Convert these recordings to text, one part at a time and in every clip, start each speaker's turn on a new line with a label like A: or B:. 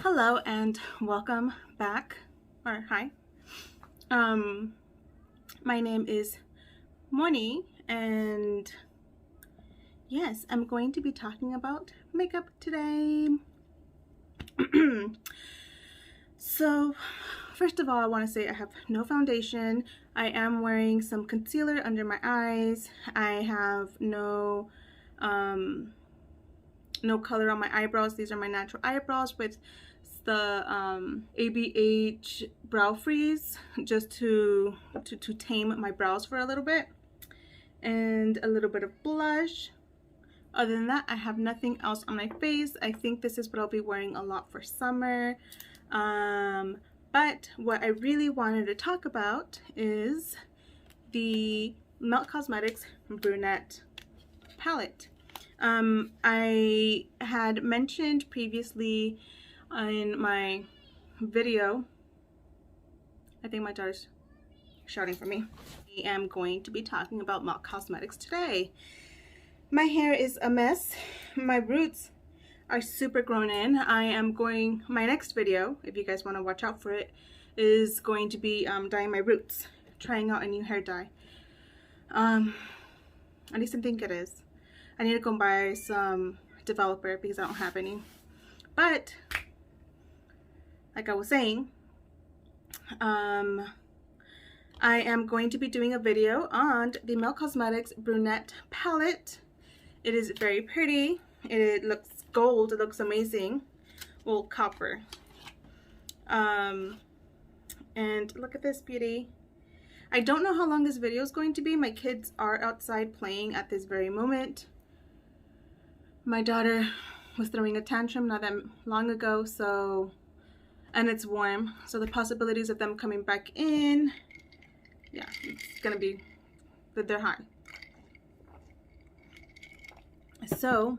A: Hello and welcome back, or hi. My name is Moni, and yes, I'm going to be talking about makeup today. So, first of all, I want to say I have no foundation. I am wearing some concealer under my eyes. I have no color on my eyebrows. These are my natural eyebrows with the ABH brow freeze, just to tame my brows for a little bit, and a little bit of blush. Other than that, I have nothing else on my face. I think this is what I'll be wearing a lot for summer. But what I really wanted to talk about is the Melt Cosmetics Brunette palette. I had mentioned previously in my video, I think my daughter's shouting for me. I am going to be talking about Melt Cosmetics today. My hair is a mess. My roots are super grown in. My next video, if you guys want to watch out for it, is going to be dyeing my roots, trying out a new hair dye. At least I think it is. I need to go buy some developer because I don't have any. But like I was saying, I am going to be doing a video on the Melt Cosmetics Brunette palette. It is very pretty. It looks gold. It looks amazing. Well, copper. And look at this beauty. I don't know how long this video is going to be. My kids are outside playing at this very moment. My daughter was throwing a tantrum not that long ago, and it's warm, so the possibilities of them coming back in, yeah, it's gonna be that they're high. So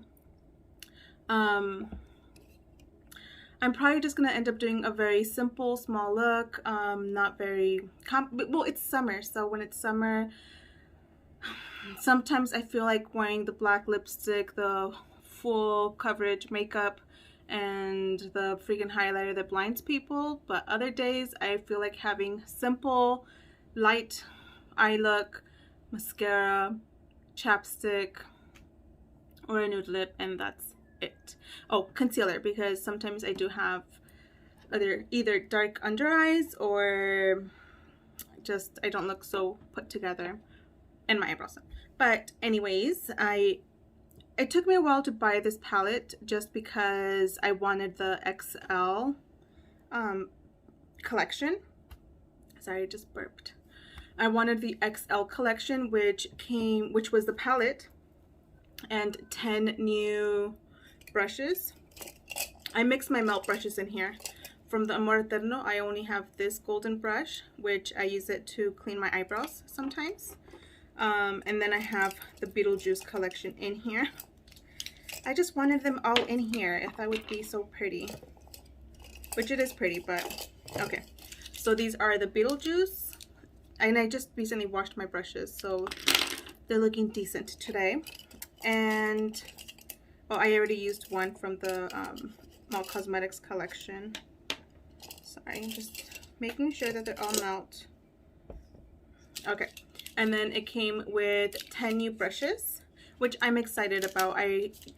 A: I'm probably just gonna end up doing a very simple small look, not very well, it's summer, so when it's summer, sometimes I feel like wearing the black lipstick, the full coverage makeup, and the freaking highlighter that blinds people. But other days I feel like having simple light eye look, mascara, chapstick, or a nude lip, and that's it. Oh, concealer, because sometimes I do have either dark under eyes or just I don't look so put together, and my eyebrows. But anyways, it took me a while to buy this palette just because I wanted the XL collection. Sorry, I just burped. I wanted the XL collection, which was the palette and 10 new brushes. I mixed my melt brushes in here. From the Amor Eterno, I only have this golden brush, which I use it to clean my eyebrows sometimes. And then I have the Beetlejuice collection in here. I just wanted them all in here if that would be so pretty. Which it is pretty, but okay. So these are the Beetlejuice. And I just recently washed my brushes, so they're looking decent today. And, oh, I already used one from the Melt Cosmetics collection. Sorry, just making sure that they're all melt. Okay. And then it came with 10 new brushes, which I'm excited about.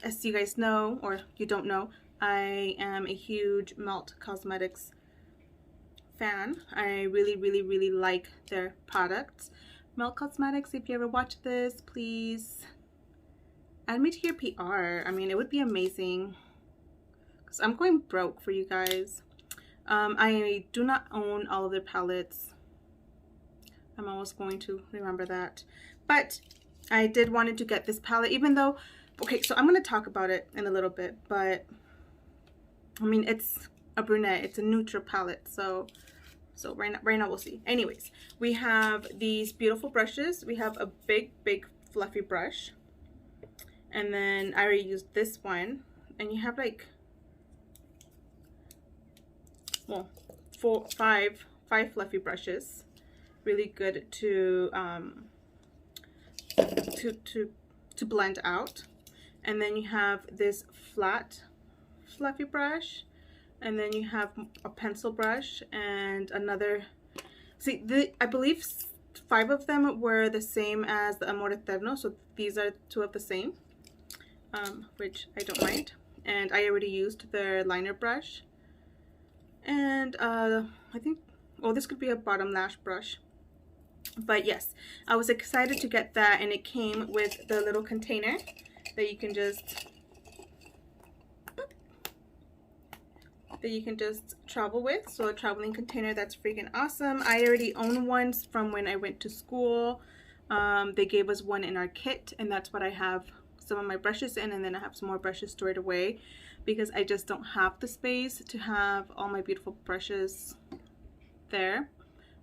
A: As you guys know, or you don't know, I am a huge Melt Cosmetics fan. I really, really, really like their products. Melt Cosmetics, if you ever watch this, please add me to your PR. I mean, it would be amazing, because I'm going broke for you guys. I do not own all of their palettes. I'm always going to remember that. But I did wanted to get this palette, even though, okay, so I'm going to talk about it in a little bit, but I mean, it's a brunette, it's a neutral palette, so right now we'll see. Anyways, we have these beautiful brushes. We have a big fluffy brush, and then I already used this one, and you have like, well, five fluffy brushes. Really good to blend out. And then you have this flat fluffy brush And then you have a pencil brush and another. See, I believe 5 of them were the same as the Amor Eterno, so these are 2 of the same, which I don't mind. And I already used their liner brush. And I think, oh, this could be a bottom lash brush. But yes, I was excited to get that, and it came with the little container that you can just travel with. So a traveling container, that's freaking awesome. I already own one from when I went to school. They gave us one in our kit, and that's what I have some of my brushes in, and then I have some more brushes stored away because I just don't have the space to have all my beautiful brushes there.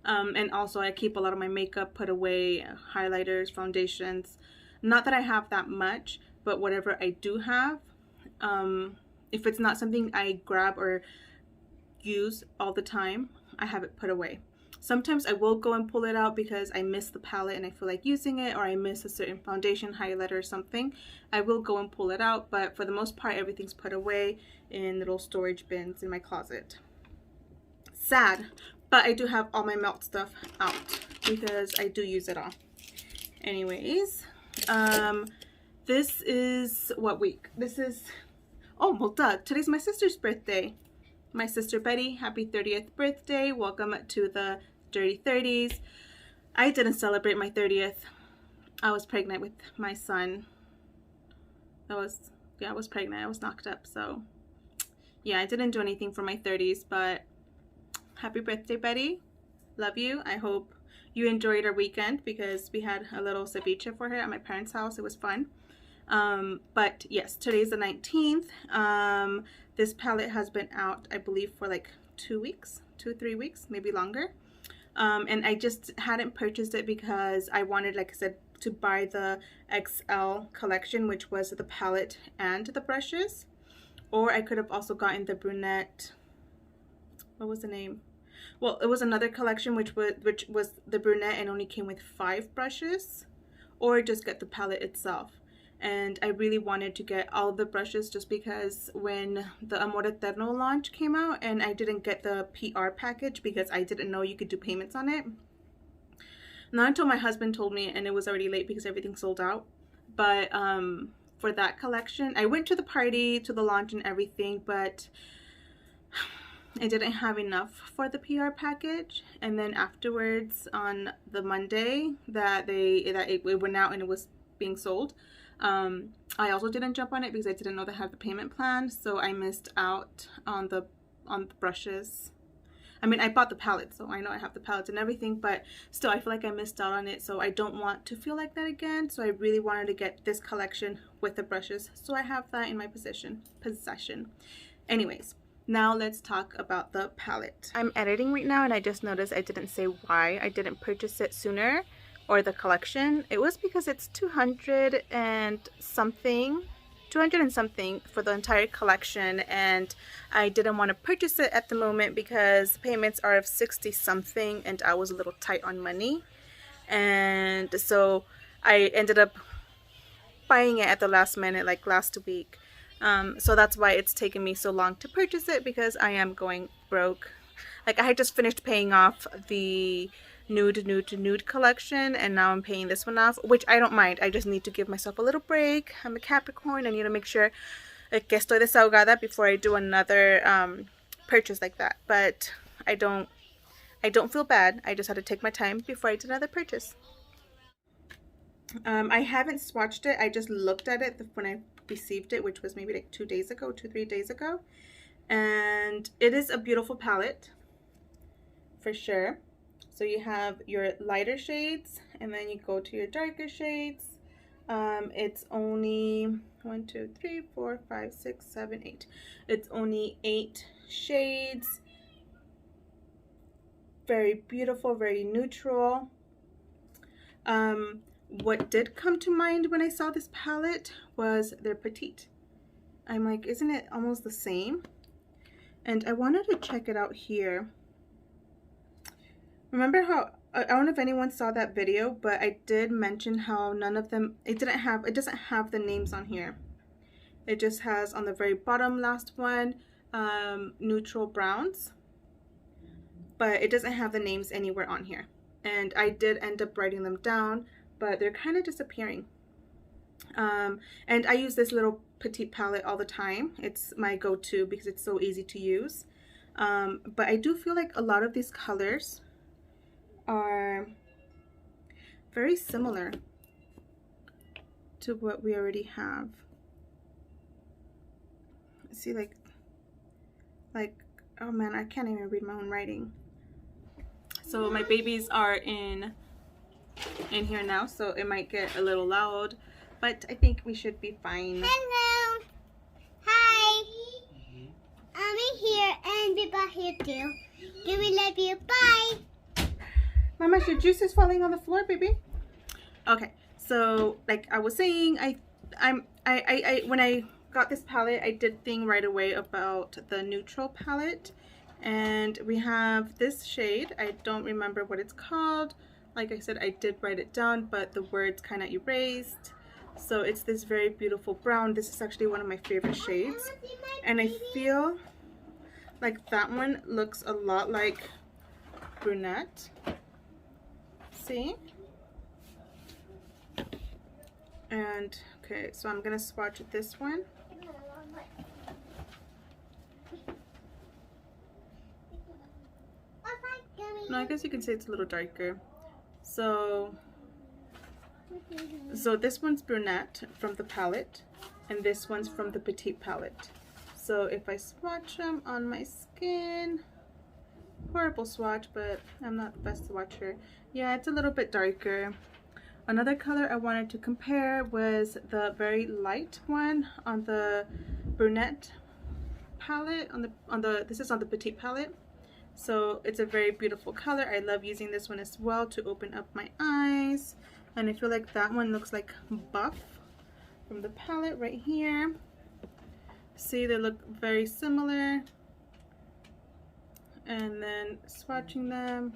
A: And also I keep a lot of my makeup put away, highlighters, foundations. Not that I have that much, but whatever I do have, if it's not something I grab or use all the time, I have it put away. Sometimes I will go and pull it out because I miss the palette and I feel like using it, or I miss a certain foundation, highlighter, or something. I will go and pull it out, but for the most part, everything's put away in little storage bins in my closet. Sad, but I do have all my Melt stuff out because I do use it all. Anyways, this is what week? This is, oh, well, duh, today's my sister's birthday. My sister Betty, happy 30th birthday. Welcome to the Dirty 30s. I didn't celebrate my 30th. I was pregnant with my son. I was pregnant. I was knocked up. So yeah, I didn't do anything for my 30s, but happy birthday, Betty. Love you. I hope you enjoyed our weekend because we had a little ceviche for her at my parents' house. It was fun. But yes, today's the 19th. This palette has been out, I believe, for like 2 weeks, 2-3 weeks, maybe longer. And I just hadn't purchased it because I wanted, like I said, to buy the XL collection, which was the palette and the brushes. Or I could have also gotten the Brunette, what was the name? Well, it was another collection which was the Brunette and only came with 5 brushes, or just get the palette itself. And I really wanted to get all of the brushes just because when the Amor Eterno launch came out, and I didn't get the PR package because I didn't know you could do payments on it. Not until my husband told me, and it was already late because everything sold out. But for that collection, I went to the party, to the launch and everything, but I didn't have enough for the PR package. And then afterwards, on the Monday that it went out and it was being sold, I also didn't jump on it because I didn't know they had the payment plan, so I missed out on the brushes. I mean, I bought the palette, so I know I have the palettes and everything, but still I feel like I missed out on it, so I don't want to feel like that again. So I really wanted to get this collection with the brushes, so I have that in my possession. Anyways, now let's talk about the palette. I'm editing right now and I just noticed I didn't say why I didn't purchase it sooner, or the collection. It was because it's 200 and something for the entire collection, and I didn't want to purchase it at the moment because payments are of 60 something and I was a little tight on money, and so I ended up buying it at the last minute, like last week. So that's why it's taken me so long to purchase it, because I am going broke. Like, I had just finished paying off the nude collection, and now I'm paying this one off, which I don't mind. I just need to give myself a little break. I'm a Capricorn. I need to make sure que estoy desahogada before I do another purchase like that. But I don't feel bad. I just had to take my time before I did another purchase. I haven't swatched it. I just looked at it when I received it, which was maybe like 2-3 days ago, and it is a beautiful palette for sure. So you have your lighter shades, and then you go to your darker shades. It's only 1, 2, 3, 4, 5, 6, 7, 8. It's only 8 shades. Very beautiful, very neutral. What did come to mind when I saw this palette was their petite. I'm like, isn't it almost the same? And I wanted to check it out here. Remember how, I don't know if anyone saw that video, but I did mention how none of them, it doesn't have the names on here. It just has on the very bottom last one, neutral browns, but it doesn't have the names anywhere on here. And I did end up writing them down, but they're kind of disappearing. And I use this little petite palette all the time. It's my go-to because it's so easy to use. But I do feel like a lot of these colors are very similar to what we already have. See, like, oh man, I can't even read my own writing. So my babies are in here now, so it might get a little loud, but I think we should be fine.
B: Hello. Hi. I'm in here and Biba here too. Do we love you? Bye.
A: Mama, your juice is falling on the floor, baby. Okay, so like I was saying, when I got this palette, I did think right away about the neutral palette, and we have this shade. I don't remember what it's called. Like I said, I did write it down, but the words kind of erased. So it's this very beautiful brown. This is actually one of my favorite shades, and I feel like that one looks a lot like Brunette. See? And okay, so I'm gonna swatch this one. No, I guess you can say it's a little darker. So this one's Brunette from the palette, and this one's from the Petite palette. So if I swatch them on my skin, horrible swatch, but I'm not the best swatcher. Yeah, it's a little bit darker. Another color I wanted to compare was the very light one on the Brunette palette. This is on the Petite palette. So it's a very beautiful color. I love using this one as well to open up my eyes. And I feel like that one looks like Buff from the palette right here. See, they look very similar. And then swatching them,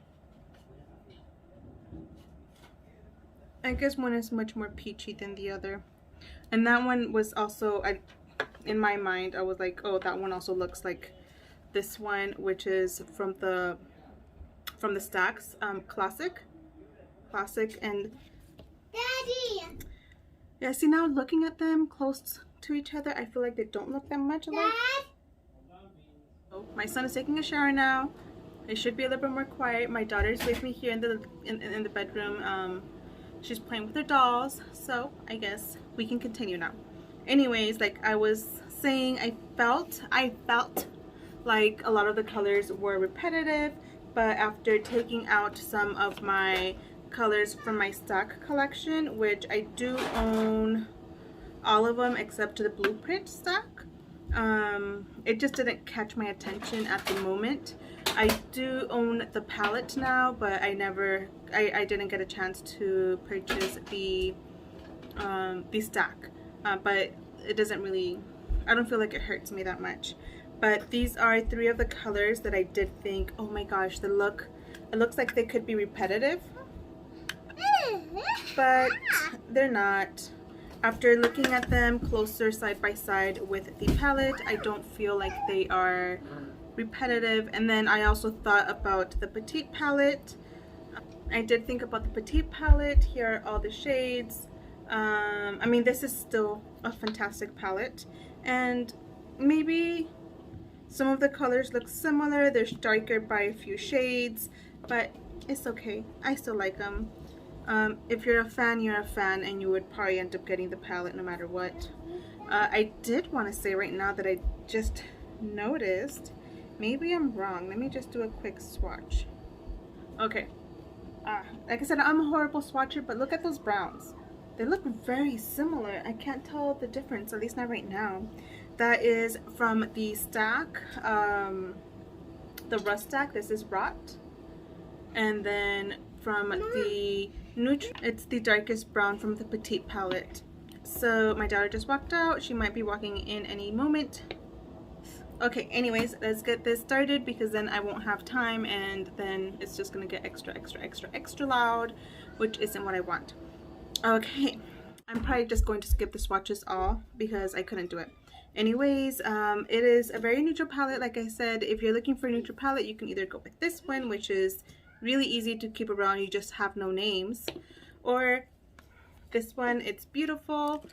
A: I guess one is much more peachy than the other. And that one was also, in my mind, I was like, oh, that one also looks like this one, which is from the Stacks Classic. And
B: Daddy.
A: yeah, see, now looking at them close to each other, I feel like they don't look that much alike. My son is taking a shower now. It should be a little bit more quiet. My daughter's with me here in the bedroom. She's playing with her dolls, so I guess we can continue now. Anyways, like I was saying, I felt like a lot of the colors were repetitive, but after taking out some of my colors from my Stack collection, which I do own all of them except the Blueprint Stack, it just didn't catch my attention at the moment. I do own the palette now, but I didn't get a chance to purchase the Stack, but it doesn't really, I don't feel like it hurts me that much. But these are 3 of the colors that I did think, oh my gosh, it looks like they could be repetitive, but they're not. After looking at them closer side by side with the palette, I don't feel like they are repetitive. And then I also thought about the Petite palette. I did think about the Petite palette. Here are all the shades. I mean, this is still a fantastic palette, and maybe some of the colors look similar. They're darker by a few shades, but it's okay. I still like them. If you're a fan, you're a fan, and you would probably end up getting the palette no matter what. I did want to say right now that I just noticed, maybe I'm wrong. Let me just do a quick swatch. Okay. Like I said, I'm a horrible swatcher, but look at those browns. They look very similar. I can't tell the difference, at least not right now. That is from the Stack, the Rust Stack. This is Rot. And then from the neutral, it's the darkest brown from the Petite palette. So my daughter just walked out. She might be walking in any moment. Okay, anyways, let's get this started because then I won't have time, and then it's just gonna get extra loud, which isn't what I want. Okay, I'm probably just going to skip the swatches all because I couldn't do it. Anyways, it is a very neutral palette. Like I said, if you're looking for a neutral palette, you can either go with this one, which is really easy to keep around. You just have no names. Or this one, it's beautiful.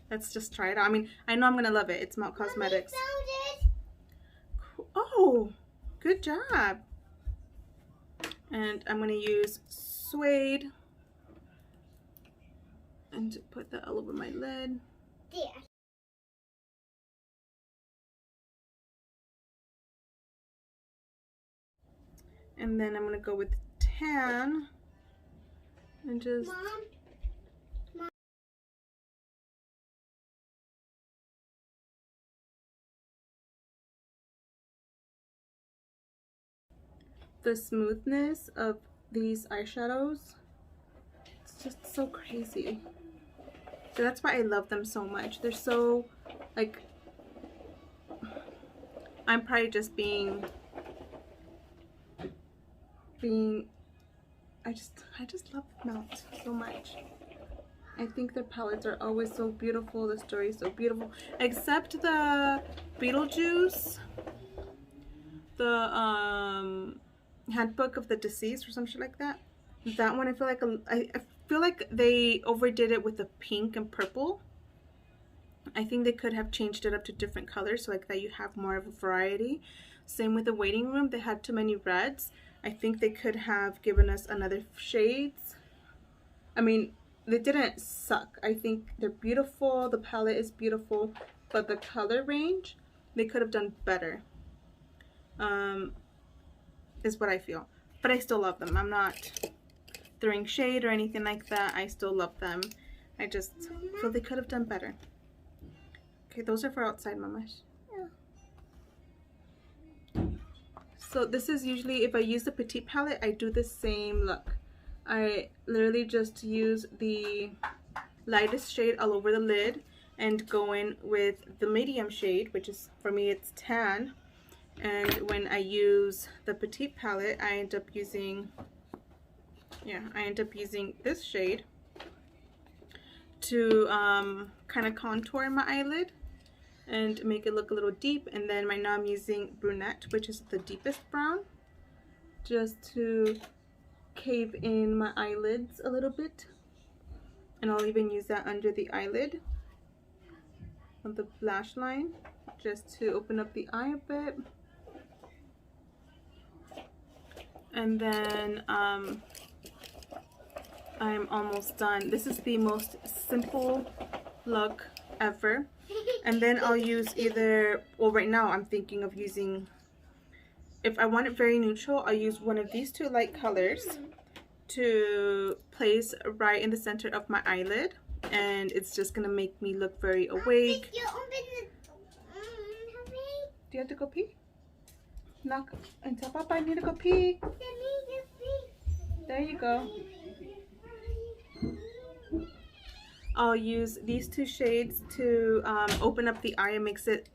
A: Let's just try it out. I mean, I know I'm going to love it. It's Melt Cosmetics. Oh, good job. And I'm going to use Suede. And to put that all over my lid.
B: There.
A: And then I'm going to go with Tan. And just...
B: Mom.
A: The smoothness of these eyeshadows, it's just so crazy. So that's why I love them so much. They're so, like, I'm probably just being I just love Melt so much. I think their palettes are always so beautiful. The story is so beautiful, except the Beetlejuice, the Handbook of the Deceased or some shit like that. That one, I feel like they overdid it with the pink and purple. I think they could have changed it up to different colors so like that you have more of a variety. Same with the Waiting Room, they had too many reds. I think they could have given us another shades. I mean, they didn't suck. I think they're beautiful, the palette is beautiful, but the color range, they could have done better. Is what I feel. But I still love them. I'm not throwing shade or anything like that. I still love them. I just feel they could have done better. Okay, those are for outside, mamas. So this is usually, if I use the Petite palette, I do the same look. I literally just use the lightest shade all over the lid and go in with the medium shade, which is, for me, it's Tan. And when I use the Petite palette, I end up using this shade to kind of contour my eyelid and make it look a little deep. And then right now I'm using Brunette, which is the deepest brown, just to cave in my eyelids a little bit. And I'll even use that under the eyelid on the lash line, just to open up the eye a bit. And then I'm almost done. This is the most simple look ever. And then I'll use either, well, right now I'm thinking of using, if I want it very neutral, I'll use one of these two light colors to place right in the center of my eyelid. And it's just gonna make me look very awake. Do you have to go pee? Knock and tell Papa I need to go pee. There you go. I'll use these two shades to open up the eye. It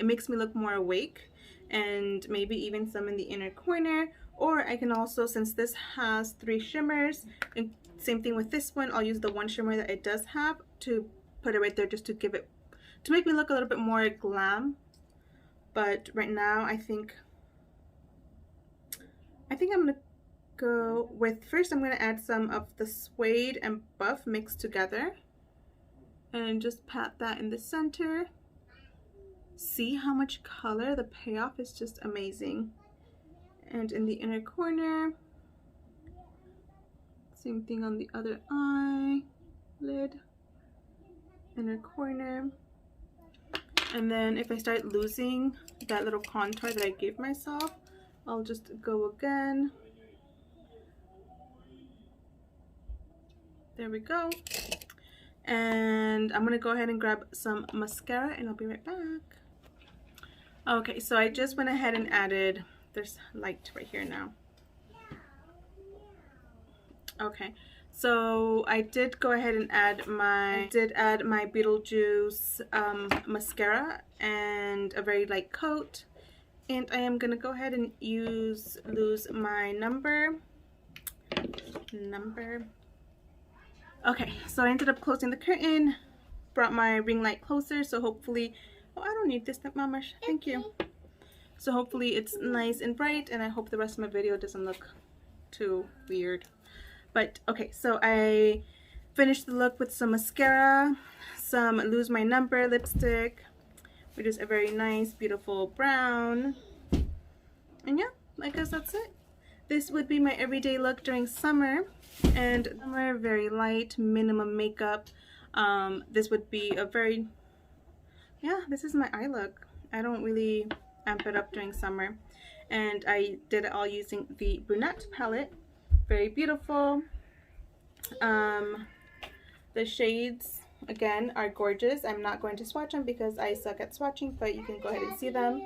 A: makes me look more awake, and maybe even some in the inner corner. Or I can also, since this has 3 shimmers, and same thing with this one, I'll use the one shimmer that it does have to put it right there, just to give it, to make me look a little bit more glam. But right now I think I'm gonna go with, first I'm gonna add some of the Suede and Buff mixed together and just pat that in the center. See how much color? The payoff is just amazing. And in the inner corner, same thing on the other eyelid, inner corner. And then if I start losing that little contour that I gave myself, I'll just go again. There we go. And I'm gonna go ahead and grab some mascara and I'll be right back. Okay, so I just went ahead and added, there's light right here now. Okay, so I did go ahead and add my Beetlejuice mascara and a very light coat. And I am gonna go ahead and lose my number. Okay, so I ended up closing the curtain brought my ring light closer, so hopefully, oh, I don't need this, Mama. Thank you. So hopefully it's nice and bright, and I hope the rest of my video doesn't look too weird. But okay, so I finished the look with some mascara, some Lose My Number lipstick, which is a very nice, beautiful brown. And yeah, I guess that's it. This would be my everyday look during summer, and summer, very light, minimum makeup. This would be a very, yeah, this is my eye look. I don't really amp it up during summer, and I did it all using the Brunette palette. Very beautiful. The shades again are gorgeous. I'm not going to swatch them because I suck at swatching, but you can go ahead and see them.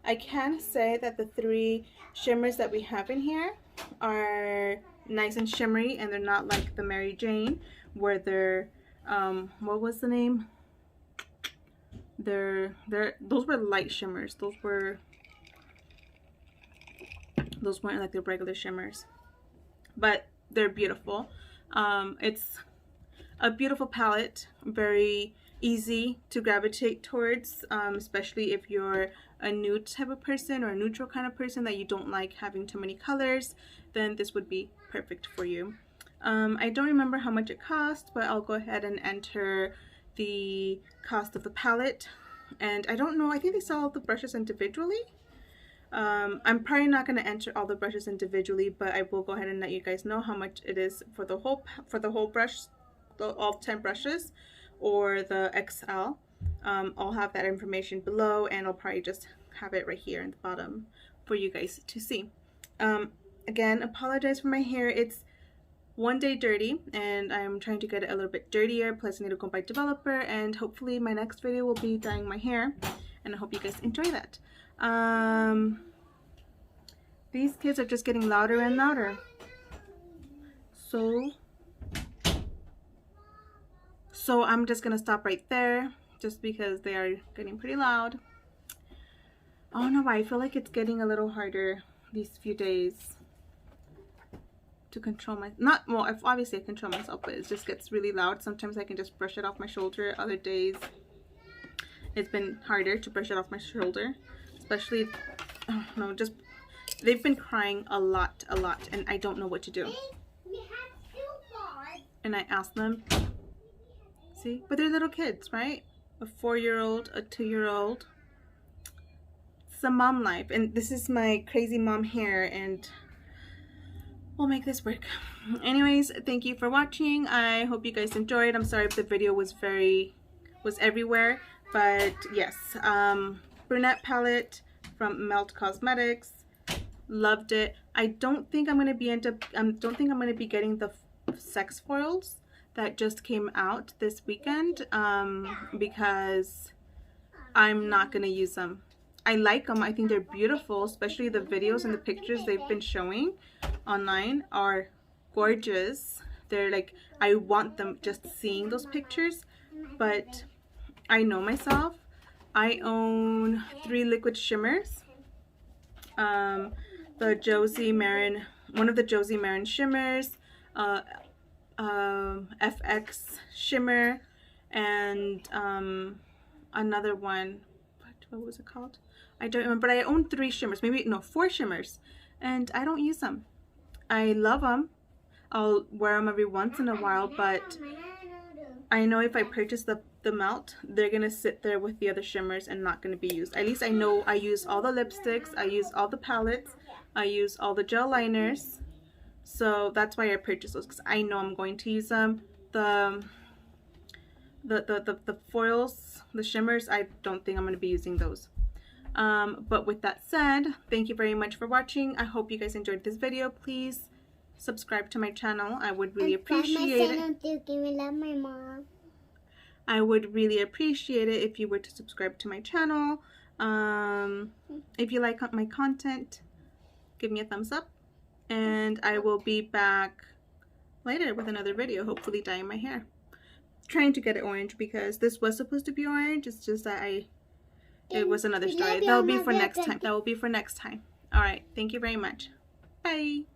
A: I can say that the 3 shimmers that we have in here are nice and shimmery, and they're not like the Mary Jane where they're what was the name? Those were light shimmers. Those weren't like the regular shimmers, but they're beautiful. It's a beautiful palette, very easy to gravitate towards, especially if you're a nude type of person or a neutral kind of person that you don't like having too many colors, then this would be perfect for you. I don't remember how much it cost, but I'll go ahead and enter the cost of the palette. And I don't know, I think they sell all the brushes individually. I'm probably not going to enter all the brushes individually, but I will go ahead and let you guys know how much it is for the whole brush, all 10 brushes, or the XL. I'll have that information below, and I'll probably just have it right here in the bottom for you guys to see. Again, apologize for my hair. It's one day dirty, and I'm trying to get it a little bit dirtier, plus I need to go by developer, and hopefully my next video will be dyeing my hair, and I hope you guys enjoy that. These kids are just getting louder and louder. So I'm just gonna stop right there, just because they are getting pretty loud. I don't know why, I feel like it's getting a little harder these few days to control my, obviously I control myself, but it just gets really loud. Sometimes I can just brush it off my shoulder. Other days it's been harder to brush it off my shoulder, especially, oh no, just, they've been crying a lot, and I don't know what to do. And I asked them, see, but they're little kids, right? A 4-year-old, a 2-year-old. It's a mom life, and this is my crazy mom hair, and we'll make this work. Anyways, thank you for watching. I hope you guys enjoyed. I'm sorry if the video was everywhere, but yes, Brunette palette from Melt Cosmetics. Loved it. I don't think I'm gonna be getting the sex foils that just came out this weekend, because I'm not gonna use them. I like them. I think they're beautiful, especially the videos and the pictures they've been showing online are gorgeous. They're like, I want them just seeing those pictures, but I know myself. I own 3 liquid shimmers. The Josie Marin, one of the Josie Marin shimmers, FX shimmer, and another one, what was it called? I don't remember, but I own 3 shimmers, maybe, no, 4 shimmers, and I don't use them. I love them. I'll wear them every once in a while, but I know if I purchase the Melt, they're gonna sit there with the other shimmers and not gonna be used. At least I know I use all the lipsticks, I use all the palettes, I use all the gel liners, so that's why I purchased those, because I know I'm going to use them. The foils, the shimmers, I don't think I'm going to be using those. But with that said, thank you very much for watching. I hope you guys enjoyed this video. Please subscribe to my channel. I would really appreciate it. I would really appreciate it if you were to subscribe to my channel. If you like my content, give me a thumbs up, and I will be back later with another video, hopefully dyeing my hair. Trying to get it orange because this was supposed to be orange. It's just that it was another story. That will be for next time. That will be for next time. All right, thank you very much. Bye.